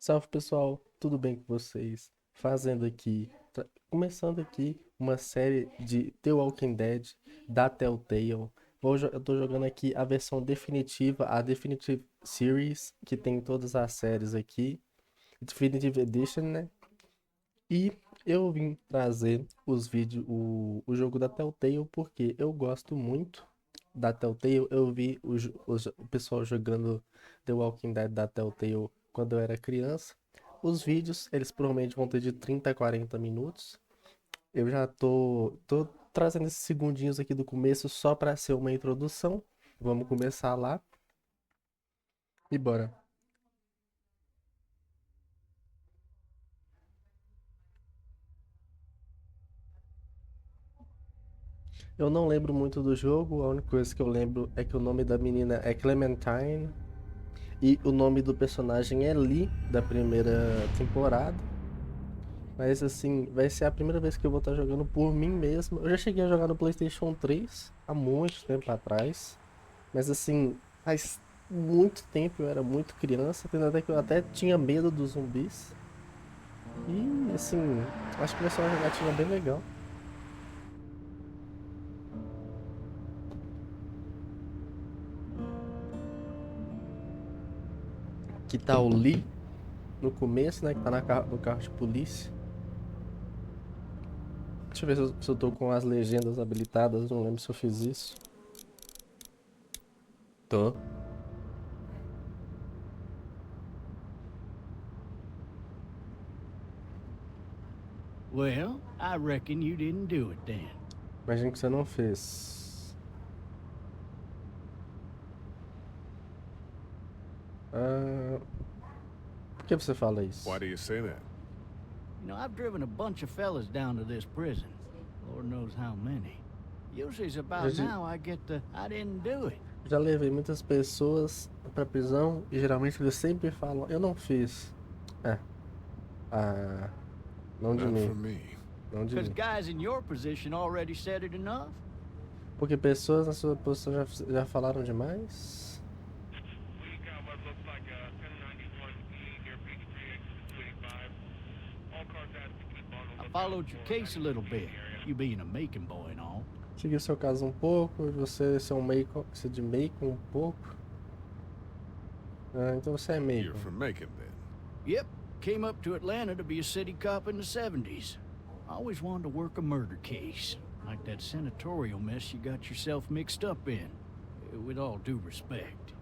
Salve pessoal, tudo bem com vocês? Começando aqui uma série de The Walking Dead da Telltale. Eu tô jogando aqui a versão definitiva, a Definitive Series, que tem todas as séries aqui, Definitive Edition, né? E eu vim trazer os vídeos, o jogo da Telltale, porque eu gosto muito da Telltale. Eu vi o pessoal jogando The Walking Dead da Telltale quando eu era criança. Os vídeos, eles provavelmente vão ter de 30 a 40 minutos. Eu já tô trazendo esses segundinhos aqui do começo só para ser uma introdução. Vamos começar lá e bora. Eu não lembro muito do jogo, a única coisa que eu lembro é que o nome da menina é Clementine e o nome do personagem é Lee, da primeira temporada. Mas assim, vai ser a primeira vez que eu vou estar jogando por mim mesmo. Eu já cheguei a jogar no PlayStation 3 há muito tempo atrás. Mas assim, faz muito tempo, eu era muito criança, tendo até que eu até tinha medo dos zumbis. E assim, acho que vai ser uma jogatina bem legal. Que tá o Lee no começo, né? Que tá no carro de polícia. Deixa eu ver se eu tô com as legendas habilitadas, não lembro se eu fiz isso. Tô. Well, I reckon you didn't do it then. Imagina que você não fez. Ah, por que você fala isso? Why do you say that? You know, I've driven a bunch of fellas down to this prison. Lord knows how many. Usually it's about Já, now I get the I didn't do it. já levei muitas pessoas pra prisão e geralmente eles sempre falam, eu não fiz. É. Ah, não de Not mim. for me. Não de Because mim. guys in your position already said it enough. Porque pessoas na sua posição já falaram demais. We got what looks like a 1091E near Beach 3X 285. All cars asked to keep on the I lookout followed your for case a little 91E bit, area. you being a Macon boy and all. Segui seu caso um pouco, e você ser um Macon, ser de Macon um pouco. Ah, então você é You're Macon. from Macon then. Yep, came up to Atlanta to be a city cop in the 70s. I always wanted to work a murder case, like that senatorial mess you got yourself mixed up in. With all due respect.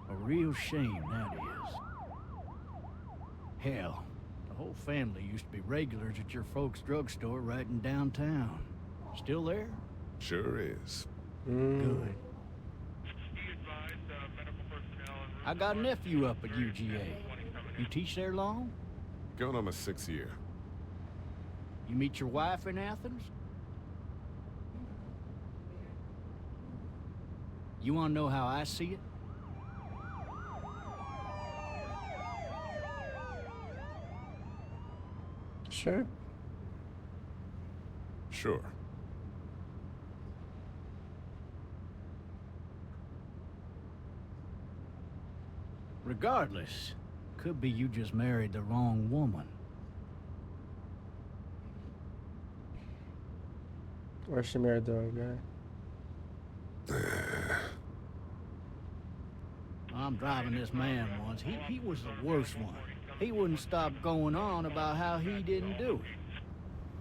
A real shame, that is. Hell, the whole family used to be regulars at your folks' drugstore right in downtown. Still there? Sure is. Good. Be advised, medical personnel en route I got a towards nephew up at 23rd UGA. and You teach there long? Going on my 6th year. You meet your wife in Athens? You want to know how I see it? Sure. Sure. Regardless, could be you just married the wrong woman. Or she married the wrong guy. I'm driving this man once. He was the worst one. He wouldn't stop going on about how he didn't do it.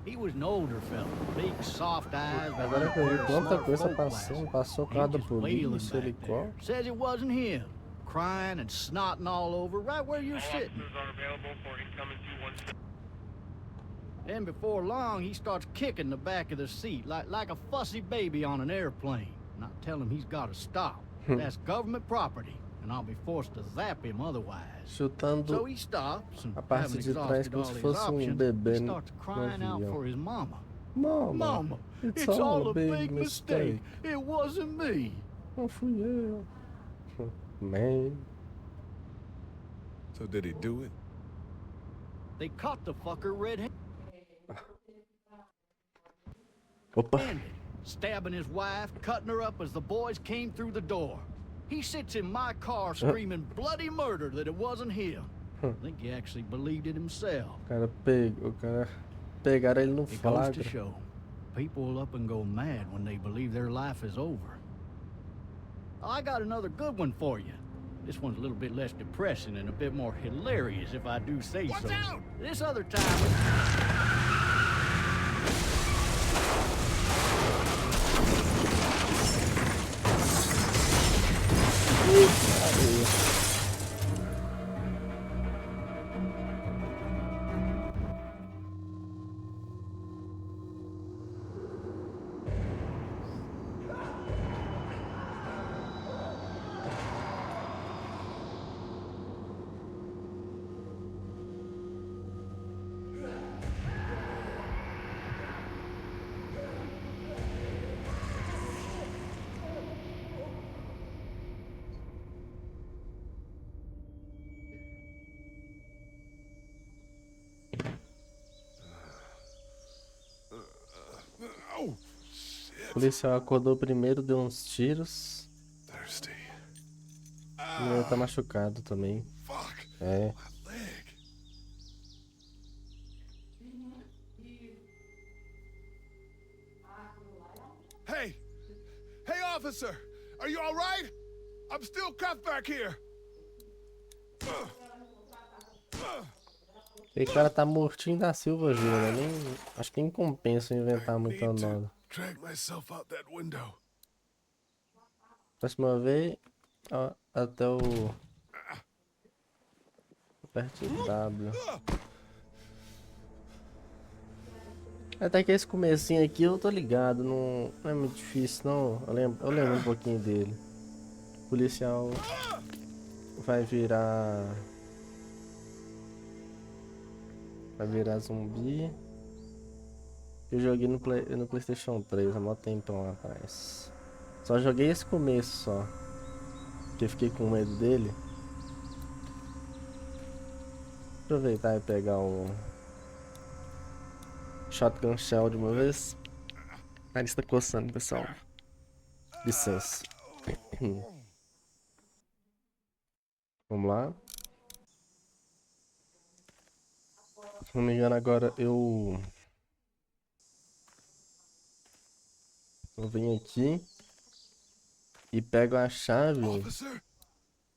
He was an older fella, big soft eyes, Agora que eu vi quanta coisa passou o carro da wailing polícia, back there. helicóptero. Says it wasn't him, crying and snotting all over right where you're sitting. officers are available for incoming 216. Then before long, he starts kicking the back of the seat like a fussy baby on an airplane. And I tell him he's got to stop. That's government property, and I'll be forced to zap him otherwise. So Chutando he stops, and a parte having de trás exhausted como all se his fosse options, bebê he no starts crying out avião. for his mama. Mama, Mama, it's all a big mistake. It wasn't me. Não fui eu. Man. So did he do it? They caught the fucker red-handed, Opa. stabbing his wife, cutting her up as the boys came through the door. He sits in my car screaming bloody murder that it wasn't him. I think he actually believed it himself. O cara pegaram ele no It goes to flagra. show, people will up and go mad when they believe their life is over. I got another good one for you. This one's a little bit less depressing and a bit more hilarious, if I do say so. Watch out! This other time... Oh, O policial acordou primeiro, deu uns tiros. thirsty. O menino tá machucado também. Fuck. É. My leg. Hey! Hey, officer! Are you all right? I'm still cuffed back here. Aquele cara tá mortinho da Silva Júnior. Acho que nem compensa inventar I muita need to nada. drag myself out that window. Próxima vez, ó, até o. Aperte W. Até que esse comecinho aqui eu tô ligado, não é muito difícil não. Eu lembro um pouquinho dele. O policial vai virar. Vai virar zumbi. Eu joguei no PlayStation 3 há mó tempão atrás. Só joguei esse começo só. Porque fiquei com medo dele. Aproveitar e pegar o Shotgun Shell de uma vez. A nariz tá coçando, pessoal. Licença. Vamos lá. Se não me engano, agora eu venho aqui e pego a chave. Officer?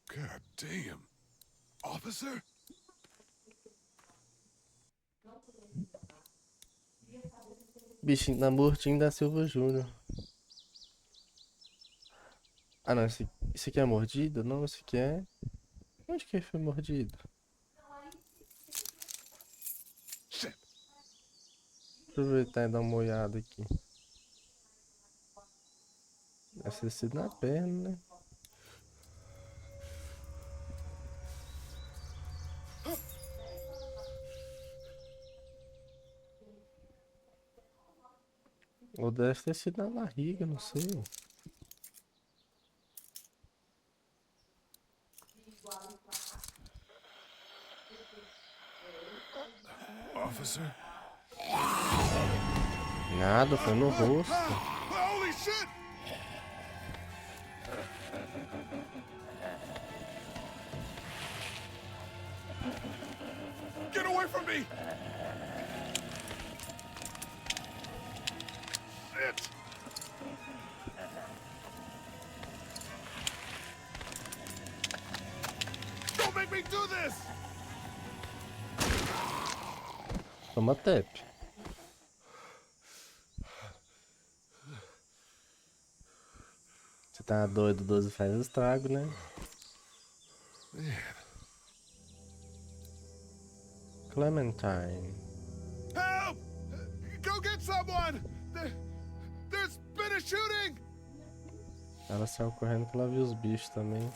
God damn. Officer? Bichinho tá mortinho da Silva Júnior. Ah não, esse aqui é mordido? Não, esse aqui é. Onde que ele foi mordido? Shit. Aproveitar e dar uma olhada aqui. Deve ter sido na perna, né? Ou deve ter sido na barriga, não sei. Officer? Nada, foi no rosto. Holy shit! Get away from me! Shit! Don't make me do this! Toma tap. Você tá doido, 12 faz estrago, né? Clementine. Help! Go get someone! There's been a shooting! Ela saiu correndo que ela viu os bichos também.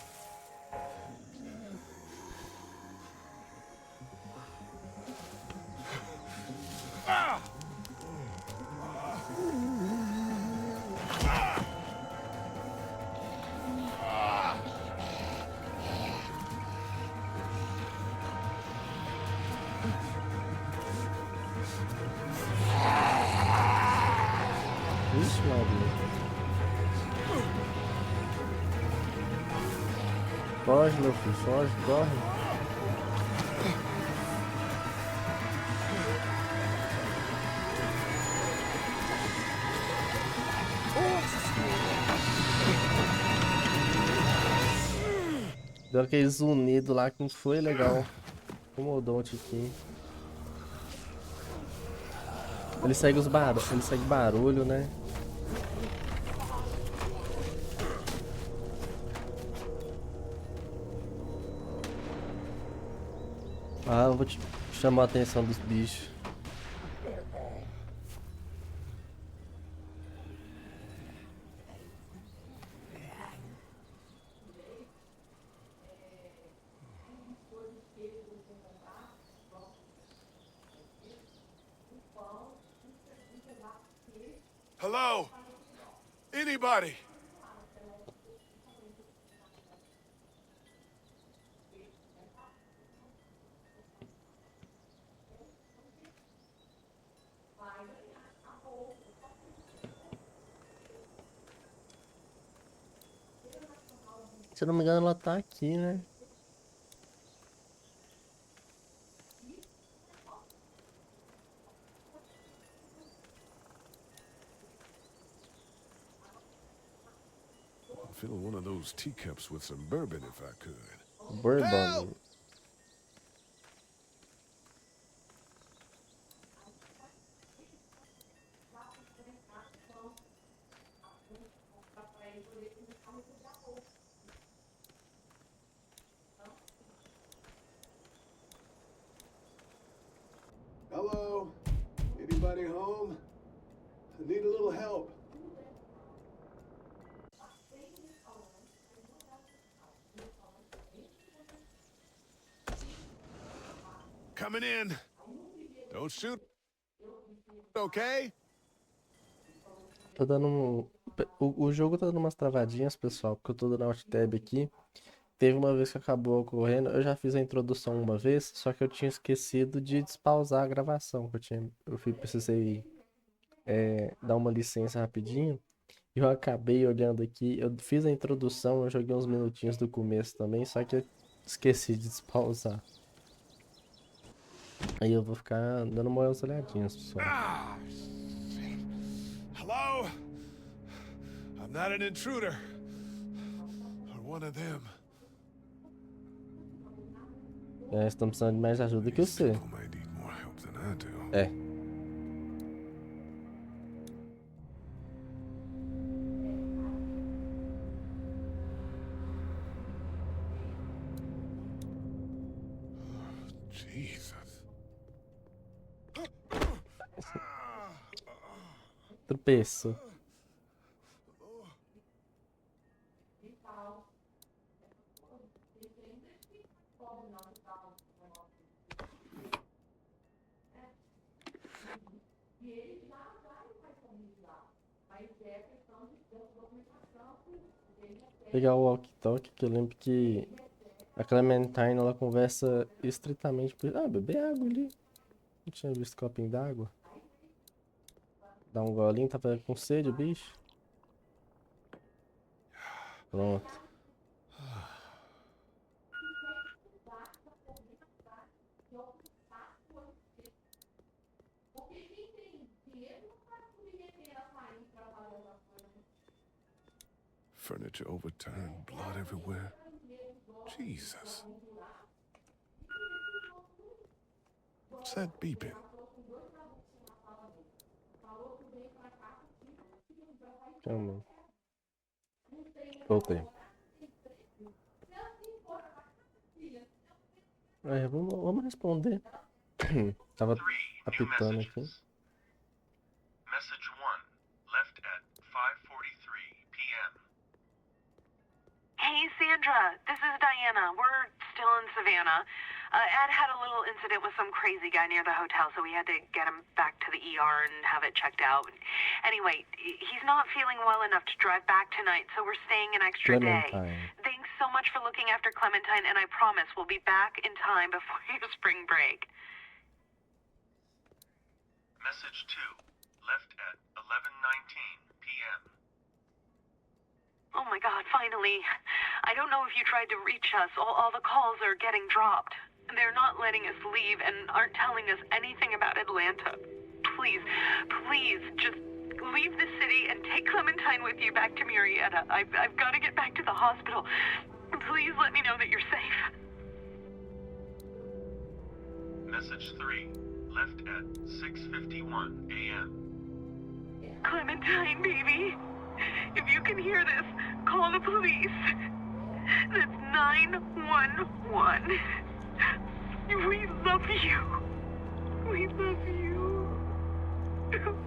Ixi, Maria. Foge, meu filho, foge, corre. Deu aquele zunido lá que não foi legal. Incomodou um tiquinho. Ele segue ele segue barulho, né? Ah, eu vou te chamar a atenção dos bichos. Hello? Anybody? Se eu não me engano, ela tá aqui, né? I'd fill one of those teacups with some bourbon if I could. Bourbon. Hello? Anybody home? I need a little help. Coming in. Don't shoot. Okay? Tô dando o jogo tá dando umas travadinhas, pessoal, porque eu tô dando Alt Tab aqui. Teve uma vez que acabou ocorrendo, eu já fiz a introdução uma vez, só que eu tinha esquecido de despausar a gravação, precisei dar uma licença rapidinho. E eu acabei olhando aqui, eu fiz a introdução, eu joguei uns minutinhos do começo também, só que eu esqueci de despausar. Aí eu vou ficar dando umas olhadinhas, pessoal. Ah! Hello? I'm not an intruder. Or one of them. Estamos precisando de mais ajuda que você. People may need more help than I do. É. Jesus. Tropeço. Pegar o walkie-talkie, que eu lembro que a Clementine, ela conversa estritamente por... Ah, beber água ali. Não tinha visto copinho d'água. Dá um golinho, tava com sede, o bicho. Pronto. Furniture overturned, blood everywhere. Jesus. What's that beeping? Calma. Voltei. Vamos responder. Tava apitando aqui. Message 1, left at 5:43 p.m. Hey, Sandra. This is Diana. We're still in Savannah. Ed had a little incident with some crazy guy near the hotel, so we had to get him back to the ER and have it checked out. Anyway, he's not feeling well enough to drive back tonight, so we're staying an extra day. Thanks so much for looking after Clementine, and I promise we'll be back in time before your spring break. Message 2, left at 11:19 p.m. Oh my God, finally. I don't know if you tried to reach us. All the calls are getting dropped. They're not letting us leave and aren't telling us anything about Atlanta. Please, please, just leave the city and take Clementine with you back to Murrieta. I've got to get back to the hospital. Please let me know that you're safe. Message 3, left at 6:51 a.m. Clementine, baby. If you can hear this, call the police. That's 911. We love you. We love you.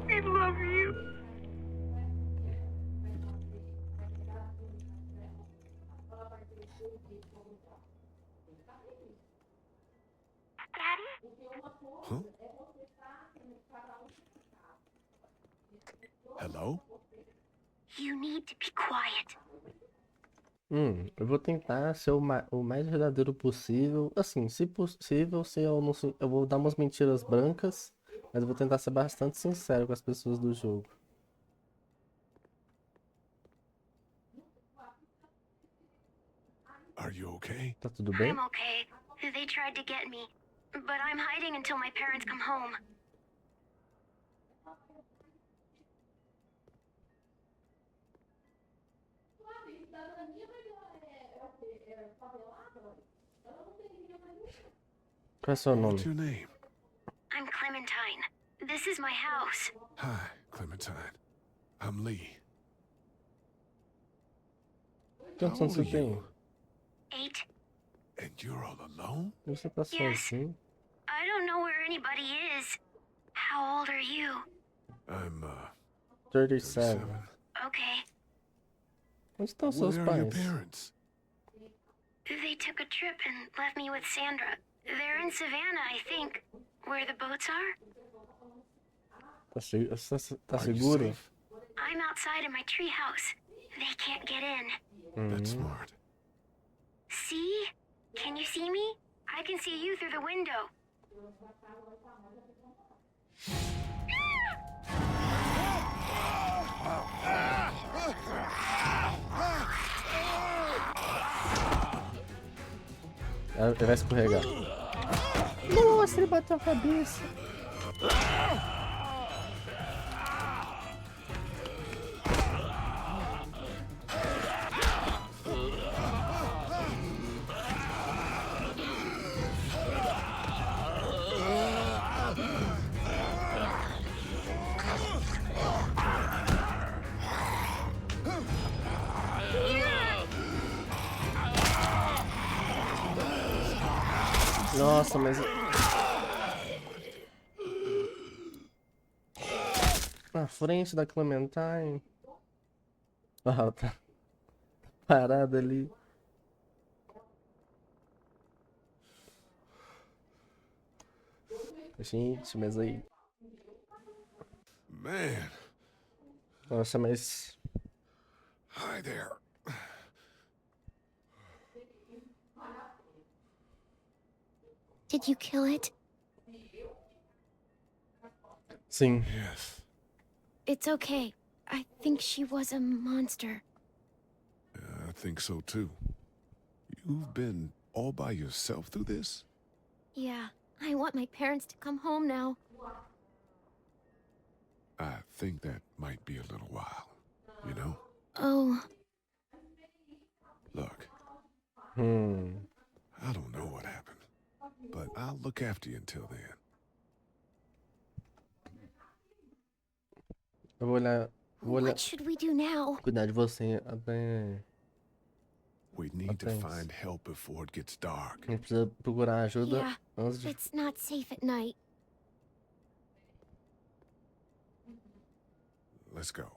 We love you. Daddy? Huh? Hello? You need to be quiet. Eu vou tentar ser o mais verdadeiro possível. Assim, se possível, se eu não, eu vou dar umas mentiras brancas, mas eu vou tentar ser bastante sincero com as pessoas do jogo. Are you okay? Tá tudo bem? I'm okay. They tried to get me, but I'm hiding until my parents come home. Qual é o seu nome? What's your name? I'm Clementine. This is my house. Hi, Clementine. I'm Lee. Quantos How anos old você are tem? you? 8. And you're all alone? Você tá Yes. sozinho? I don't know where anybody is. How old are you? I'm, 37. 37. Okay. Onde estão seus Where are your pais? parents? They took a trip and left me with Sandra. They're in Savannah, I think. Where the boats are? Tá Are you seguro? safe? I'm outside in my treehouse. They can't get in. That's smart. See? Can you see me? I can see you through the window. Ele vai escorregar. Nossa, ele bateu a cabeça. Nossa, mas... Na frente da Clementine. Ah, tá parada ali. Gente, mas aí... Man, Nossa, mas... hi there. Did you kill it? Sim. Yes, It's okay. I think she was a monster. I think so too. You've been all by yourself through this? Yeah, I want my parents to come home now. I think that might be a little while, you know? Oh, Look, I don't know what happened, but I'll look after you until then. Eu vou olhar... what should we do now? Cuidar de você até... We need to Thanks. find help before it gets dark. A gente precisa procurar ajuda Yeah, antes de... it's not safe at night. Let's go.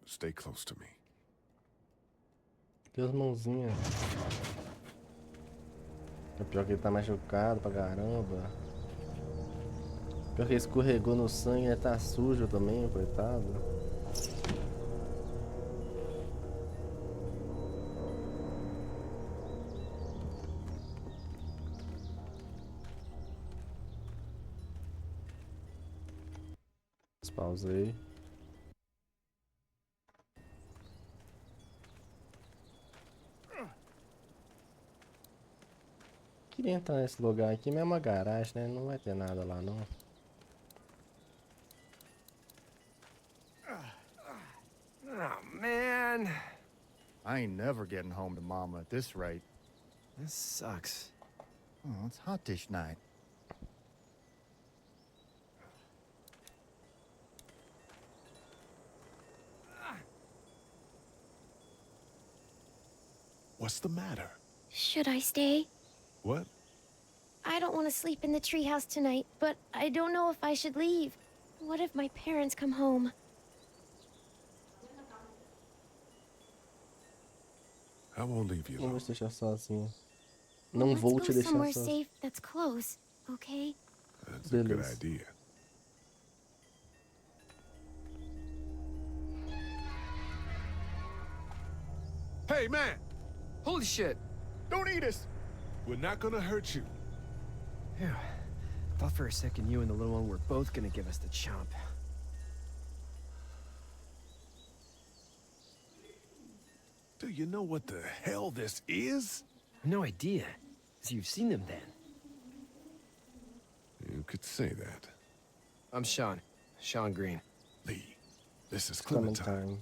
Stay close to me. Deus, mãozinha. É pior que ele tá machucado pra caramba. Pior que ele escorregou no sangue, ele tá sujo também, coitado. Pausei. Queria entrar nesse lugar aqui, mas é uma garagem, né? Não vai ter nada lá, não. Oh, man. I ain't never getting home to Mama at this rate. This sucks. Oh, it's hot dish night. What's the matter? Should I stay? What? I don't want to sleep in the treehouse tonight, but I don't know if I should leave. What if my parents come home? I won't leave you Não vou alone. te deixar sozinho. Não Let's vou go te deixar somewhere sozinho. safe that's close, okay? That's a good Beleza. idea. Hey, man! Holy shit! Don't eat us! We're not gonna hurt you. Phew. Thought for a second you and the little one were both gonna give us the chomp. Do you know what the hell this is? No idea. So you've seen them then? You could say that. I'm Sean. Sean Green. Lee, this is Clementine. Clementine.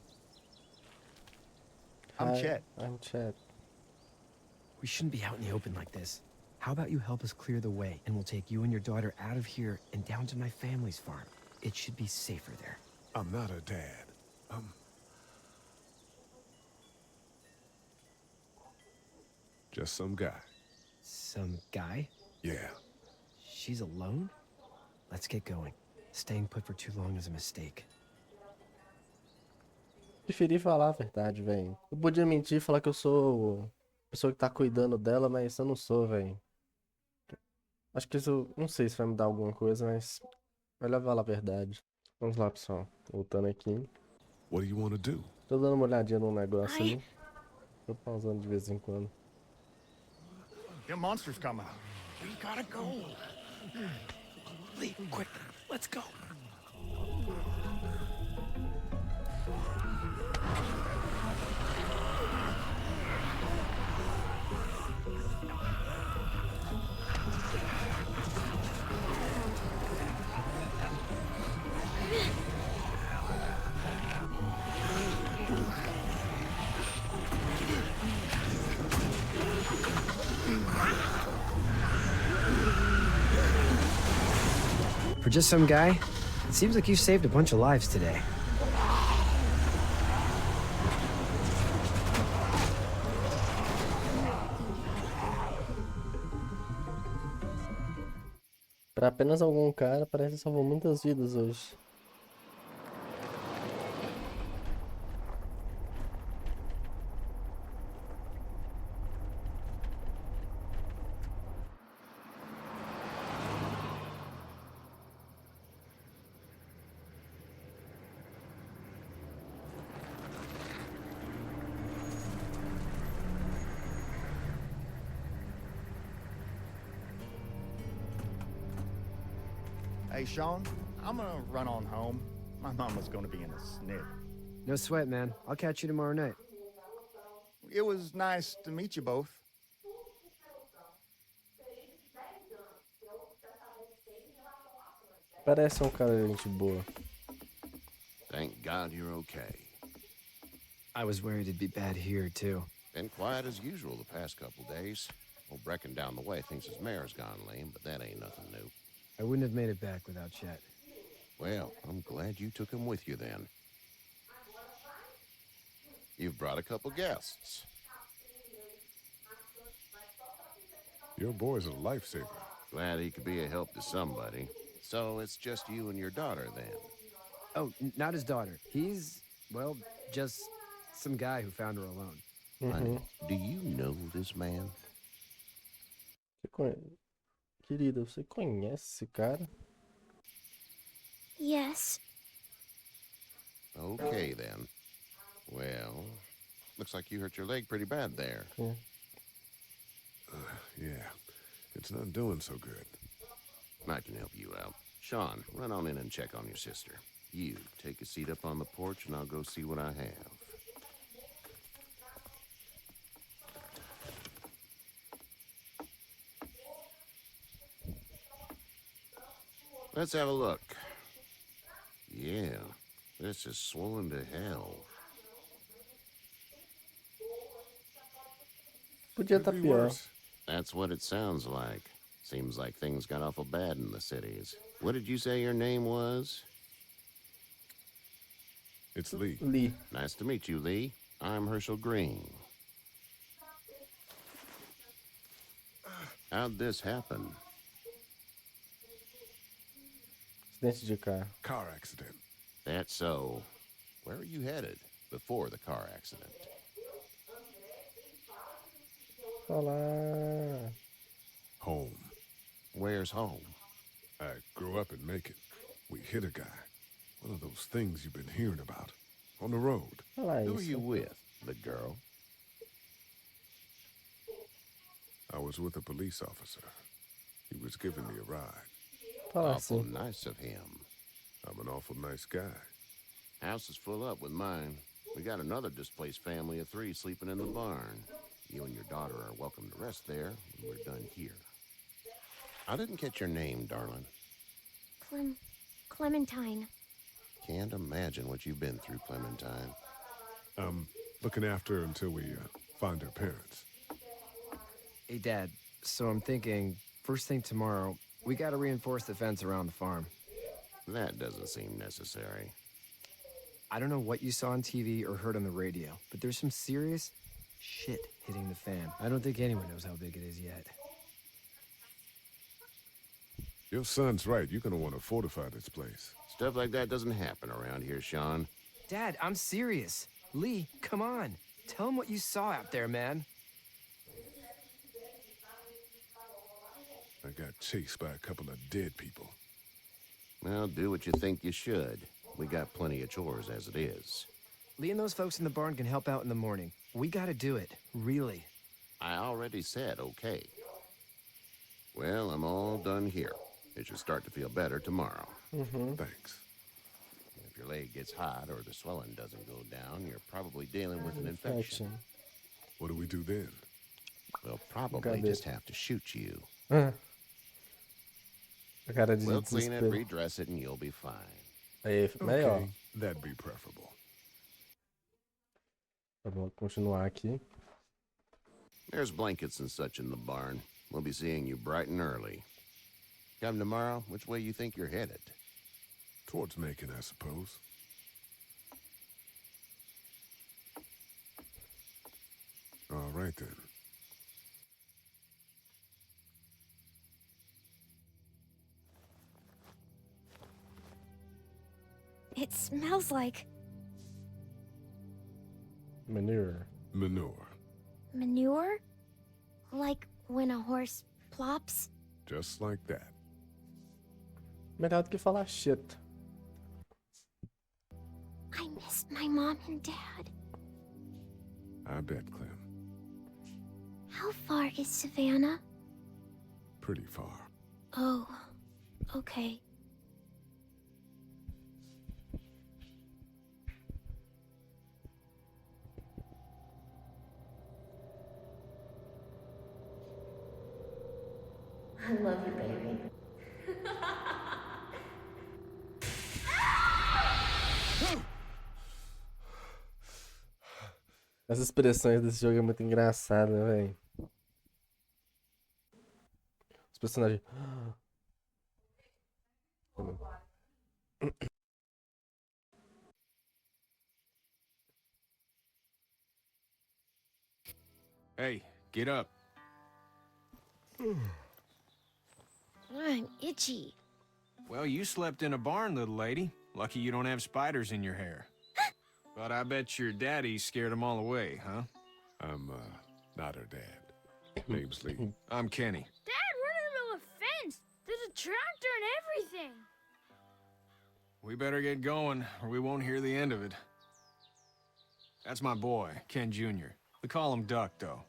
I'm Hi, Chet. I'm Chet. We shouldn't be out in the open like this. How about you help us clear the way, and we'll take you and your daughter out of here and down to my family's farm. It should be safer there. I'm not her dad. Just some guy. Some guy? Yeah. She's alone? Let's get going. Staying put for too long is a mistake. Preferi falar a verdade, velho. Eu podia mentir e falar que eu sou a pessoa que tá cuidando dela, mas eu não sou, velho. Acho que isso, não sei se vai mudar alguma coisa, mas melhor falar a verdade. Vamos lá, pessoal. Voltando aqui. What do you want to do? Tô dando uma olhadinha no negócio ali. Tô pausando de vez em quando. Them monsters coming. We gotta go. Lee, quick, let's go. For just some guy, it seems like you saved a bunch of lives today. Pra apenas algum cara, parece que salvou muitas vidas hoje. Hey, Sean, I'm gonna run on home. My mama's gonna be in a snit. No sweat, man. I'll catch you tomorrow night. It was nice to meet you both. Parece cara de gente boa. Thank God you're okay. I was worried it'd be bad here, too. Been quiet as usual the past couple days. Old Brecken down the way thinks his mare's gone lame, but that ain't nothing new. I wouldn't have made it back without Chet. Well, I'm glad you took him with you then. You've brought a couple guests. Your boy's a lifesaver. Glad he could be a help to somebody. So it's just you and your daughter then? Oh, not his daughter. He's, well, just some guy who found her alone. Honey, do you know this man? Querida, você conhece esse cara? Yes. Okay then. Well, looks like you hurt your leg pretty bad there. Yeah. Yeah, it's not doing so good. I can help you out. Sean, run on in and check on your sister. You, take a seat up on the porch and I'll go see what I have. Let's have a look. Yeah, this is swollen to hell. Podia Could estar be pior. worse. That's what it sounds like. Seems like things got awful bad in the cities. What did you say your name was? It's Lee. Lee. Nice to meet you, Lee. I'm Herschel Green. How'd this happen? Acidente de carro. Car accident. That's so. Where are you headed before the car accident? Olá. Home. Where's home? I grew up in Macon. We hit a guy. One of those things you've been hearing about. On the road. Olha Who are you isso. with? The girl? I was with a police officer. He was giving me a ride. Fala Awful assim. nice of him. I'm an awful nice guy. House is full up with mine. We got another displaced family of 3 sleeping in the barn. You and your daughter are welcome to rest there when we're done here. I didn't catch your name, darling. Clementine. Can't imagine what you've been through, Clementine. I'm looking after her until we find her parents. Hey, Dad. So I'm thinking, first thing tomorrow, we gotta reinforce the fence around the farm. That doesn't seem necessary. I don't know what you saw on TV or heard on the radio, but there's some serious shit hitting the fan. I don't think anyone knows how big it is yet. Your son's right. You're gonna want to fortify this place. Stuff like that doesn't happen around here, Sean. Dad, I'm serious. Lee, come on. Tell him what you saw out there, man. I got chased by a couple of dead people. Well, do what you think you should. We got plenty of chores as it is. Lee and those folks in the barn can help out in the morning. We gotta do it, really. I already said okay. Well, I'm all done here. It should start to feel better tomorrow. Thanks. If your leg gets hot or the swelling doesn't go down, you're probably dealing with an infection. What do we do then? We'll probably just have to shoot you. A cara de We'll clean it, desespero. redress it, and you'll be fine. Aí, melhor. Okay, that'd be preferable. Tá bom, continuar aqui. There's blankets and such in the barn. We'll be seeing you bright and early. Come tomorrow, which way you think you're headed? Towards Macon, I suppose. All right, then. It smells like Manure. Manure. manure? Like when a horse plops? Just like that. Melhor do que falar shit. I missed my mom and dad. I bet, Clem. How far is Savannah? Pretty far. Oh, okay. I love you, baby. As expressões desse jogo é muito engraçada, velho. Os personagens. Hey, get up. I'm itchy. Well, you slept in a barn, little lady. Lucky you don't have spiders in your hair. But I bet your daddy scared them all away, huh? I'm, not her dad. Name's Lee. I'm Kenny. Dad, we're in the middle of a fence. There's a tractor and everything. We better get going, or we won't hear the end of it. That's my boy, Ken Jr. We call him Duck, though.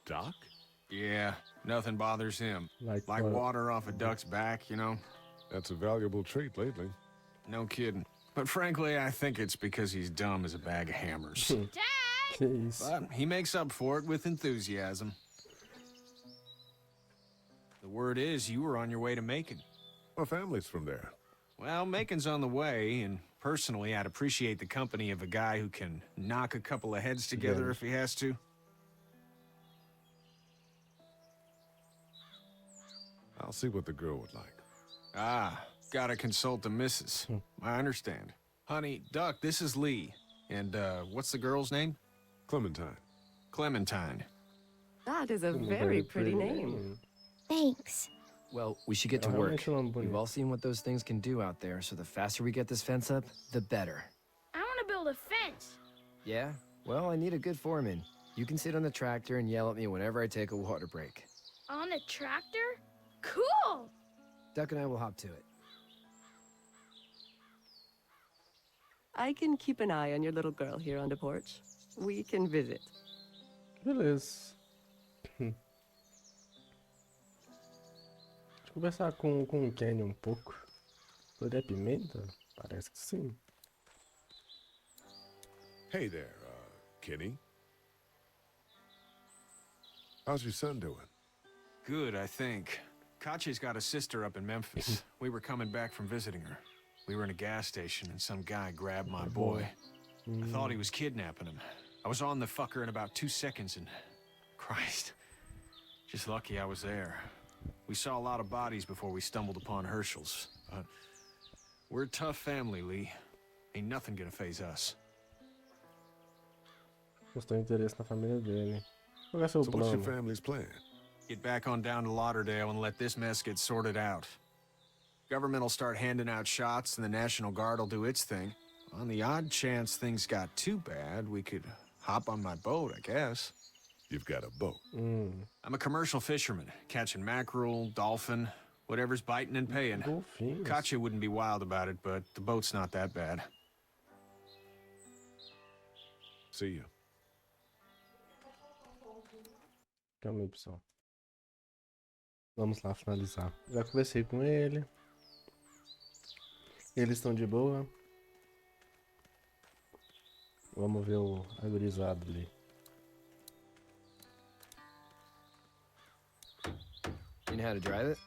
Doc? Yeah, nothing bothers him. Like Like what? water off a duck's back, you know? That's a valuable trait lately. No kidding. But frankly, I think it's because he's dumb as a bag of hammers. Dad! Que isso? But he makes up for it with enthusiasm. The word is you were on your way to Macon. My family's from there. Well, Macon's on the way, and Personally, I'd appreciate the company of a guy who can knock a couple of heads together if he has to. I'll see what the girl would like. Ah, gotta consult the missus. I understand. Honey, Duck, this is Lee. And, what's the girl's name? Clementine. Clementine. That is a very pretty name. Thanks. Well, we should get to work. We've all seen what those things can do out there, so the faster we get this fence up, the better. I want to build a fence. Yeah? Well, I need a good foreman. You can sit on the tractor and yell at me whenever I take a water break. On a tractor? Cool! Duck and I will hop to it. I can keep an eye on your little girl here on the porch. We can visit. Beleza. Deixa eu conversar com o Kenny um pouco. Ele é pimenta? Parece que sim. Hey there, Kenny. How's your son doing? Good, I think. Kachi's got a sister up in Memphis. We were coming back from visiting her. We were in a gas station and some guy grabbed my boy. I thought he was kidnapping him. I was on the fucker in about 2 seconds and... Christ. Just lucky I was there. We saw a lot of bodies before we stumbled upon Herschel's. But we're a tough family, Lee. Ain't nothing gonna faze us. Mostrou interesse na família dele. Qual é o seu So what's your plano? family's plan? Get back on down to Lauderdale and let this mess get sorted out. Government will start handing out shots and the National Guard will do its thing. On the odd chance things got too bad, we could hop on my boat, I guess. You've got a boat. I'm a commercial fisherman, catching mackerel, dolphin, whatever's biting and paying. Golfinhos. Katya wouldn't be wild about it, but the boat's not that bad. See you. Calma aí, pessoal. Vamos lá finalizar. Já conversei com ele. Eles estão de boa. Vamos ver o agorizado ali. You know how to drive it?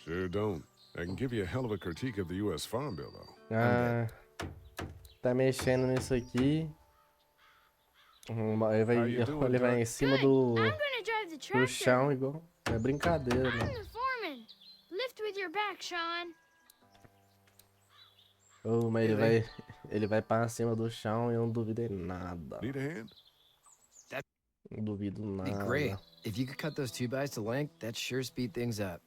Sure don't. I can give you a hell of a critique of the U.S. Farm Bill, though. Ah, tá mexendo nisso aqui. Ele vai em cima do chão igual. É brincadeira, I'm né? the foreman. Lift with your back, Sean. Oh, mas ele vai para cima do chão e eu não duvido em nada. Need a hand? Não duvido Be nada. great. If you could cut those 2x to length, that'd sure speed things up.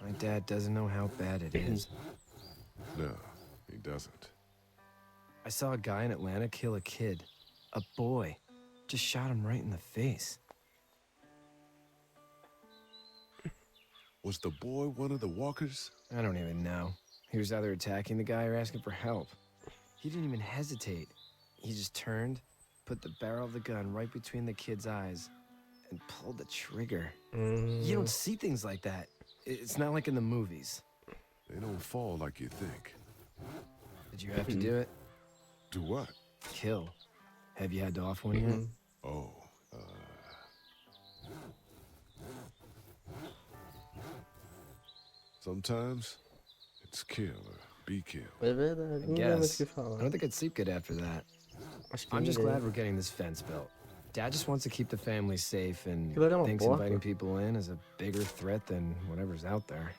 My dad doesn't know how bad it is. No, he doesn't. I saw a guy in Atlanta kill a kid. A boy. Just shot him right in the face. Was the boy one of the walkers? I don't even know. He was either attacking the guy or asking for help. He didn't even hesitate. He just turned, put the barrel of the gun right between the kid's eyes, and pulled the trigger. You don't see things like that. It's not like in the movies. They don't fall like you think. Did you have to do it? Do what? Kill. Have you had to off one yet? Oh, sometimes it's kill or be killed. É verdade, I não lembro o guess. que I falar. don't think I'd sleep good after that. Acho que I'm just ninguém. glad we're getting this fence built. Dad just wants to keep the family safe and Aquilo ali é uma thinks porta. inviting people in is a bigger threat than whatever's out there.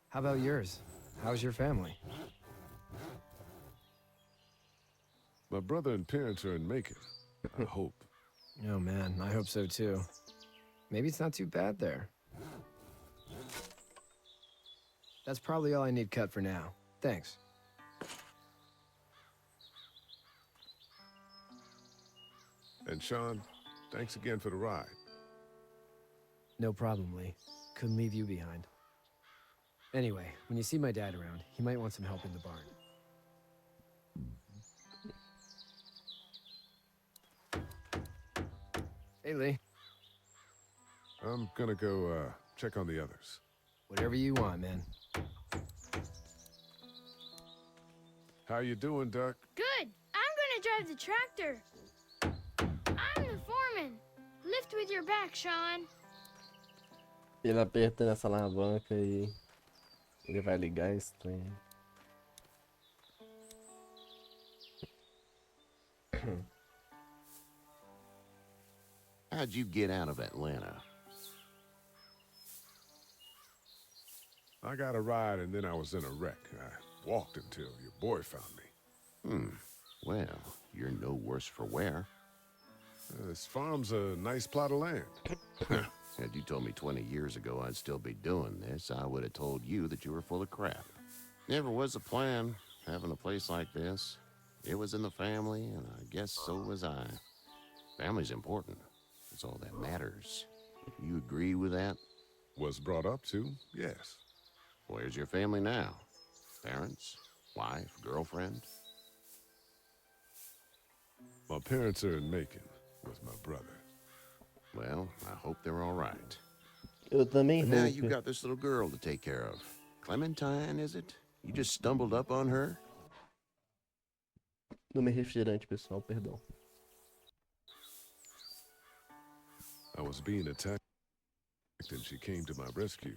How about yours? How's your family? My brother and parents are in Macon. I hope. Oh man, I hope so too. Maybe it's not too bad there. That's probably all I need cut for now. Thanks. And Sean, thanks again for the ride. No problem, Lee. Couldn't leave you behind. Anyway, when you see my dad around, he might want some help in the barn. Hey, Lee. I'm gonna go, check on the others. Whatever you want, man. How you doing, Duck? Good. I'm gonna drive the tractor. I'm the foreman. Lift with your back, Sean. Ele apertando essa alavanca e ele vai ligar esse trem. How'd you get out of Atlanta? I got a ride and then I was in a wreck. I walked until your boy found me. Well, you're no worse for wear. This farm's a nice plot of land. Had you told me 20 years ago I'd still be doing this, I would have told you that you were full of crap. Never was a plan, having a place like this. It was in the family, and I guess so was I. Family's important. It's all that matters. You agree with that? Was brought up to, yes. Where's your family now? Parents? Wife? Girlfriend? My parents are in Macon with my brother. Well, I hope they're all right. Eu também But now roubo. you've got this little girl to take care of. Clementine, is it? You just stumbled up on her? No meu refrigerante, pessoal, perdão. I was being attacked and she came to my rescue.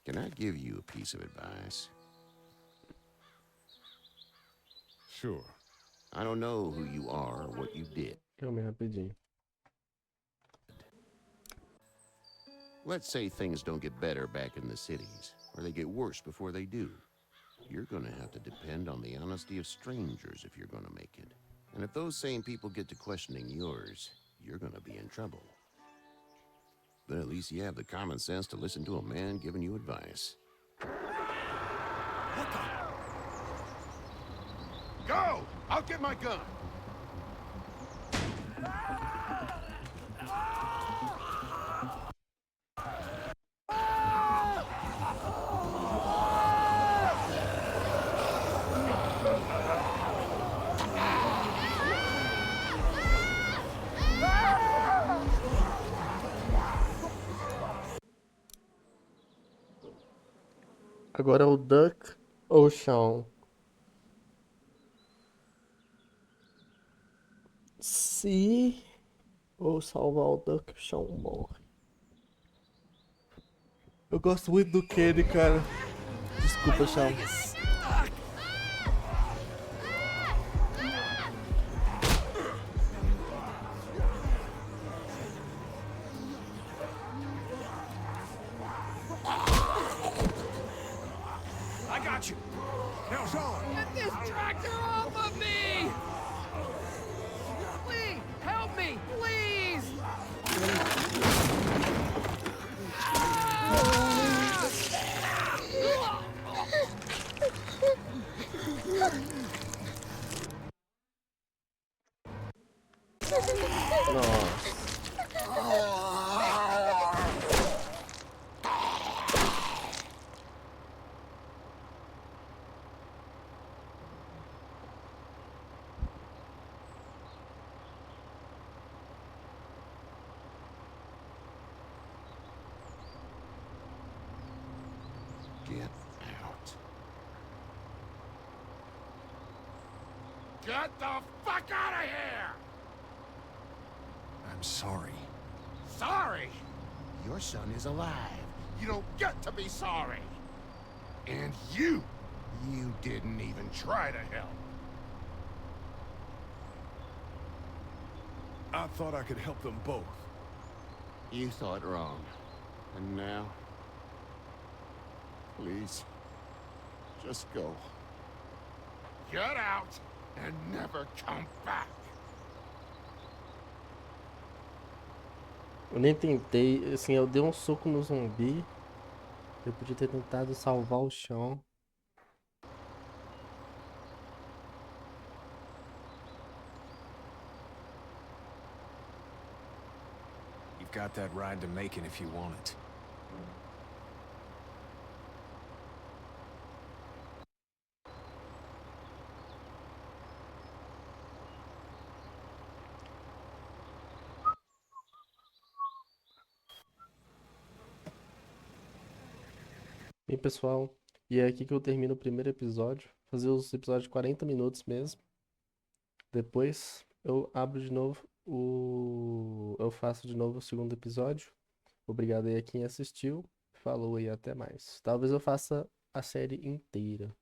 Can I give you a piece of advice? Sure. I don't know who you are or what you did. Calma aí, rapidinho. Let's say things don't get better back in the cities, or they get worse before they do. You're gonna have to depend on the honesty of strangers if you're gonna make it. And if those same people get to questioning yours, you're gonna be in trouble. But at least you have the common sense to listen to a man giving you advice. Go! I'll get my gun! Agora é o Duck ou o Shawn? Se eu salvar o Duck, o Shawn morre. Eu gosto muito do Kenny, cara. Desculpa, Shawn. I got you. Now, Sean. Get this tractor off of me! Please, help me, please! Get out. Get the fuck out of here! I'm sorry. Sorry? Your son is alive. You don't get to be sorry. And you didn't even try to help. I thought I could help them both. You thought wrong. And now? Please, just go. Get out and never come back. Eu nem tentei, assim, eu dei um soco no zumbi. Eu podia ter tentado salvar o Shawn. You've got that ride to Macon if you want it. Bem, pessoal, e é aqui que eu termino o primeiro episódio. Fazer os episódios de 40 minutos mesmo. Depois eu abro de novo eu faço de novo o segundo episódio. Obrigado aí a quem assistiu. Falou e até mais. Talvez eu faça a série inteira.